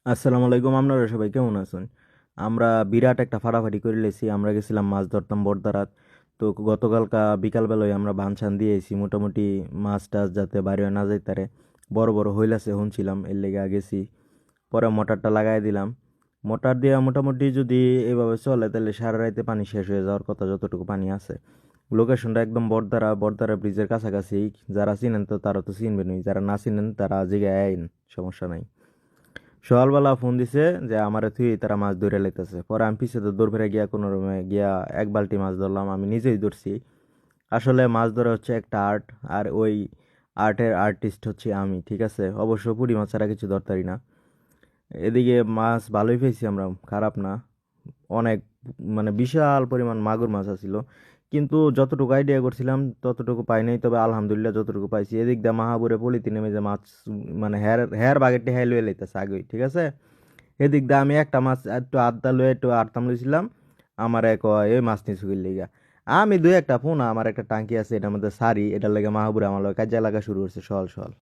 আসসালামু আলাইকুম, আপনারা সবাই কেমন আছেন? আমরা বিরাট একটা ফাটাফাটি করে লেছি। আমরা গেছিলাম মাছ ধরতাম বড়দারাত। তো গতকালকা বিকালবেলায় আমরা বানছান দিয়েছি মোটামুটি মাছ টাছ যাতে বাইরে না যাইতারে। বড় বড় হইল আছে শুনছিলাম, এর লেগে গেছি। পরে মোটরটা লাগাই দিলাম। মোটর দিয়ে মোটামুটি যদি এভাবে চলে তাহলে সারা রাইতে পানি শেষ হয়ে যাওয়ার কথা, যতটুকু পানি আছে। লোকেশনটা একদম বড়দারা বড়দারা ব্রিজের কাছাকাছি। যারা চিনেন তো তারা তো চিনবেনই, যারা না চিনেন তারা জিগায় আইন, সমস্যা নাই। সকালবেলা ফোন দিছে যে আমারে থুই তারা মাছ ধরে লাইতেছে। পরে আমি পিছে তো দৌড় ফিরে গিয়া কোনো রকমে গিয়া এক বালতি মাছ ধরলাম, আমি নিজেই ধরছি। আসলে মাছ ধরা হচ্ছে একটা আর্ট, আর ওই আর্টের আর্টিস্ট হচ্ছে আমি, ঠিক আছে? অবশ্য পুঁটি মাছ ছাড়া কিছু ধরতারি না। এদিকে মাছ ভালোই পেয়েছি আমরা, খারাপ না। অনেক, মানে বিশাল পরিমাণ মাগুর মাছ আছিল, কিন্তু যতটুকু আইডিয়া করছিলাম ততটুকু পাই নাই। তবে আলহামদুলিল্লাহ যতটুকু পাইছি। এদিক দিয়ে মাহাপুরে পলিথিনে মেজে মাছ, মানে হের হের বাগেরটি হ্যাঁ লুয়ে লাইতেছে আগেই, ঠিক আছে? এদিক দিয়ে আমি একটা মাছ একটু আড্ডা লয়ে একটু আড়তাম লইছিলাম। আমার এক এই মাছ নিয়ে চুকির লিগা আমি দুই একটা ফোন, আমার একটা টাঙ্কি আছে, এটার মধ্যে সারি, এটার লেগে মাহাবুরে আমার লগে কাজে লাগা শুরু করছে সল সল।